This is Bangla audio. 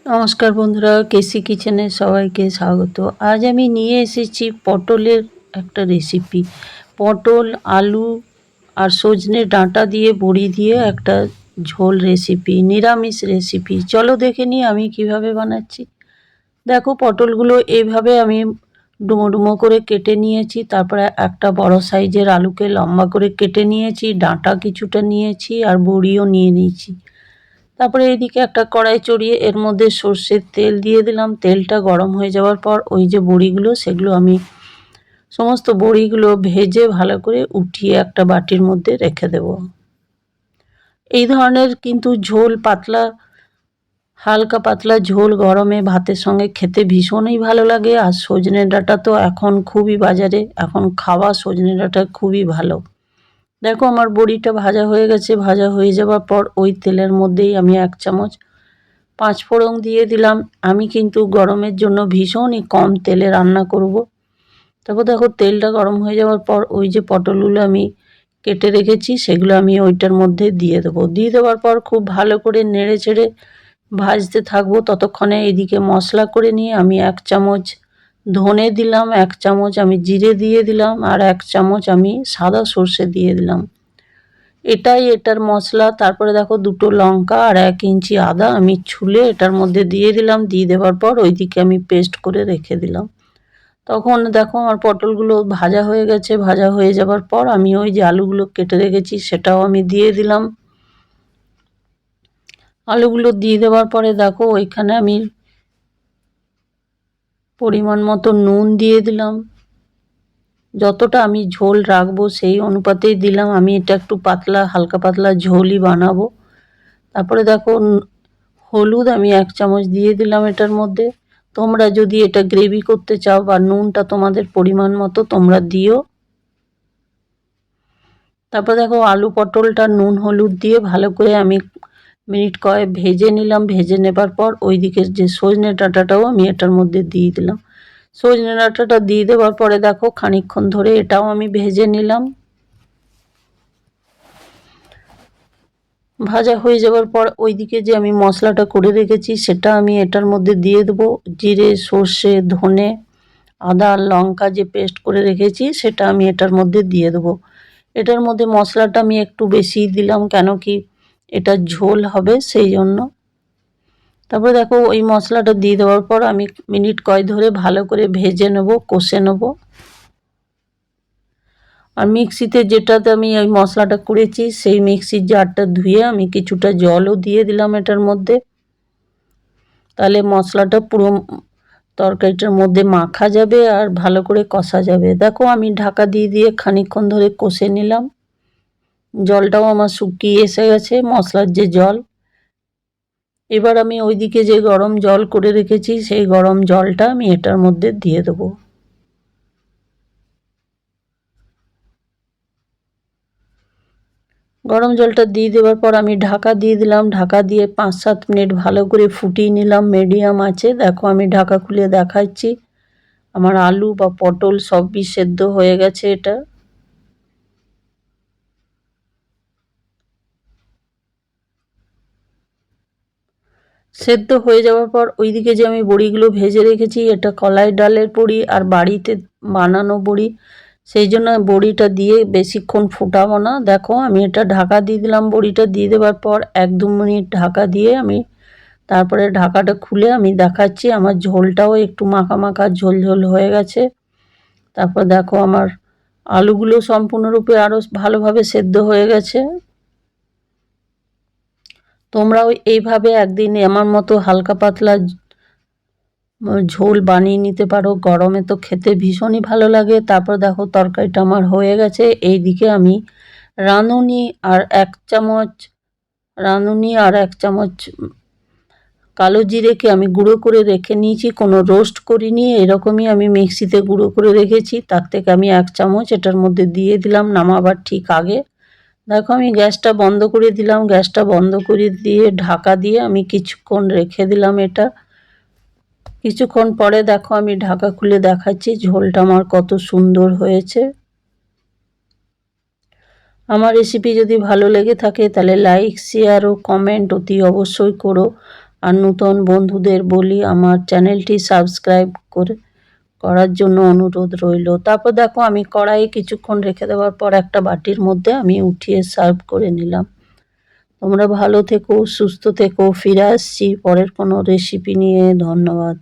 নমস্কার বন্ধুরা, কেসি কিচেনে সবাইকে স্বাগত। আজ আমি নিয়ে এসেছি পটলের একটা রেসিপি। পটল, আলু আর সজনে ডাঁটা দিয়ে বড়ি দিয়ে একটা ঝোল রেসিপি, নিরামিষ রেসিপি। চলো দেখে নিই আমি কিভাবে বানাচ্ছি। দেখো, পটলগুলো এইভাবে আমি ডুমো ডুমো করে কেটে নিয়েছি। তারপরে একটা বড় সাইজের আলুকে লম্বা করে কেটে নিয়েছি, ডাঁটা কিছুটা নিয়েছি আর বড়িও নিয়ে নিয়েছি। তারপরে এইদিকে একটা কড়াই চড়িয়ে এর মধ্যে সর্ষের তেল দিয়ে দিলাম। তেলটা গরম হয়ে যাওয়ার পর ওই যে বড়িগুলো, সেগুলো আমি সমস্ত বড়িগুলো ভেজে ভালো করে উঠিয়ে একটা বাটির মধ্যে রেখে দেব। এই ধরনের কিন্তু ঝোল পাতলা, হালকা পাতলা ঝোল গরমে ভাতের সঙ্গে খেতে ভীষণই ভালো লাগে। আর সজনে ডাঁটা তো এখন খুবই বাজারে, এখন খাওয়া সজনে ডাঁটা খুবই ভালো। দেখো, আমার বড়িটা ভাজা হয়ে গেছে। ভাজা হয়ে যাওয়ার পর ওই তেলের মধ্যেই আমি 1 চামচ পাঁচফোড়ন দিয়ে দিলাম। আমি কিন্তু গরমের জন্য ভীষণই কম তেলে রান্না করব। তারপর দেখো, তেলটা গরম হয়ে যাওয়ার পর ওই যে পটলগুলো আমি কেটে রেখেছি সেগুলো আমি ওইটার মধ্যে দিয়ে দেবো। দিয়ে দেওয়ার পর খুব ভালো করে নেড়ে চেড়ে ভাজতে থাকবো। ততক্ষণে এদিকে মশলা করে নিয়ে আমি 1 চামচ ধনে দিলাম, 1 চামচ আমি জিরে দিয়ে দিলাম আর 1 চামচ আমি সাদা সর্ষে দিয়ে দিলাম। এটাই এটার মশলা। তারপরে দেখো, 2টো লঙ্কা আর 1 ইঞ্চি আদা আমি ছুলে এটার মধ্যে দিয়ে দিলাম। দিয়ে দেওয়ার পর ওইদিকে আমি পেস্ট করে রেখে দিলাম। তখন দেখো, আমার পটলগুলো ভাজা হয়ে গেছে। ভাজা হয়ে যাবার পর আমি ওই যে আলুগুলো কেটে রেখেছি সেটাও আমি দিয়ে দিলাম। আলুগুলো দিয়ে দেওয়ার পরে দেখো, ওইখানে আমি পরিমাণ মতো নুন দিয়ে দিলাম। যতটা আমি ঝোল রাখবো সেই অনুপাতেই দিলাম। আমি এটা একটু পাতলা, হালকা পাতলা ঝোলই বানাবো। তারপরে দেখো, হলুদ আমি 1 চামচ দিয়ে দিলাম এটার মধ্যে। তোমরা যদি এটা গ্রেভি করতে চাও বা নুনটা তোমাদের পরিমাণ মতো তোমরা দিও। তারপর দেখো, আলু পটলটা নুন হলুদ দিয়ে ভালো করে আমি মিনিট কয়েক ভেজে নিলাম। ভেজে নেবার পর ওইদিকে যে সজনে ডাঁটাটাও আমি এটার মধ্যে দিয়ে দিলাম। সজনে ডাঁটাটা দিয়ে দেওয়ার পরে দেখো, খানিকক্ষণ ধরে এটাও আমি ভেজে নিলাম। ভাজা হয়ে যাওয়ার পর ওইদিকে যে আমি মশলাটা করে রেখেছি সেটা আমি এটার মধ্যে দিয়ে দেবো। জিরে, সর্ষে, ধনে, আদা আর লঙ্কা যে পেস্ট করে রেখেছি সেটা আমি এটার মধ্যে দিয়ে দেবো। এটার মধ্যে মশলাটা আমি একটু বেশি দিলাম, কেন কি এটা ঝোল হবে সেই জন্য। তারপরে দেখো, ওই মশলাটা দিয়ে দেওয়ার পর আমি মিনিট কয়েক ধরে ভালো করে ভেজে নেব, কষে নেব। আর মিক্সিতে যেটাতে আমি ওই মশলাটা করেছি সেই মিক্সির জারটা ধুয়ে আমি কিছুটা জলও দিয়ে দিলাম এটার মধ্যে। তাহলে মশলাটা পুরো তরকারিটার মধ্যে মাখা যাবে আর ভালো করে কষা যাবে। দেখো, আমি ঢাকা দিয়ে দিয়ে খানিকক্ষণ ধরে কষে নিলাম। জলটাও আমার শুকিয়ে এসে গেছে, মশলার যে জল। এবার আমি ওইদিকে যে গরম জল করে রেখেছি সেই গরম জলটা আমি এটার মধ্যে দিয়ে দেবো। গরম জলটা দিয়ে দেওয়ার পর আমি ঢাকা দিয়ে দিলাম। ঢাকা দিয়ে 5-7 মিনিট ভালো করে ফুটিয়ে নিলাম মিডিয়াম আঁচে। দেখো, আমি ঢাকা খুলে দেখাচ্ছি, আমার আলু বা পটল সবই সেদ্ধ হয়ে গেছে। এটা সেদ্ধ হয়ে যাওয়ার পর ওইদিকে যে আমি বড়িগুলো ভেজে রেখেছি, এটা কলাই ডালের বড়ি আর বাড়িতে বানানো বড়ি, সেই জন্য বড়িটা দিয়ে বেশিক্ষণ ফুটাবো না। দেখো, আমি এটা ঢাকা দিয়ে দিলাম। বড়িটা দিয়ে দেওয়ার পর 1-2 মিনিট ঢাকা দিয়ে আমি তারপরে ঢাকাটা খুলে আমি দেখাচ্ছি। আমার ঝোলটাও একটু মাখা মাখা ঝোল ঝোল হয়ে গেছে। তারপর দেখো, আমার আলুগুলো সম্পূর্ণরূপে আরও ভালোভাবে সেদ্ধ হয়ে গেছে। তোমরাও এইভাবে একদিন আমার মতো হালকা পাতলা ঝোল বানিয়ে নিতে পারো। গরমে তো খেতে ভীষণই ভালো লাগে। তারপর দেখো, তরকারিটা আমার হয়ে গেছে। এইদিকে আমি রাঁধুনি আর 1 চামচ কালো জিরেকে আমি গুঁড়ো করে রেখে নিয়েছি, কোনো রোস্ট করিনি, এরকমই আমি মিক্সিতে গুঁড়ো করে রেখেছি। তার থেকে আমি 1 চামচ এটার মধ্যে দিয়ে দিলাম নামাবার ঠিক আগে। দেখো, আমি গ্যাসটা বন্ধ করে দিলাম। গ্যাসটা বন্ধ করে দিয়ে ঢাকা দিয়ে আমি কিছুক্ষণ রেখে দিলাম এটা। কিছুক্ষণ পরে দেখো, আমি ঢাকা খুলে দেখাচ্ছি ঝোলটা আমার কত সুন্দর হয়েছে। আমার রেসিপি যদি ভালো লেগে থাকে তাহলে লাইক, শেয়ার ও কমেন্ট অতি অবশ্যই করো। আর নতুন বন্ধুদের বলি আমার চ্যানেলটি সাবস্ক্রাইব করার জন্য অনুরোধ রইল। তারপর দেখো আমি কড়াইয়ে কিছুক্ষণ রেখে দেওয়ার পর একটা বাটির মধ্যে আমি উঠিয়ে সার্ভ করে নিলাম। তোমরা ভালো থেকো, সুস্থ থেকো। ফিরে আসছি পরের কোনো রেসিপি নিয়ে। ধন্যবাদ।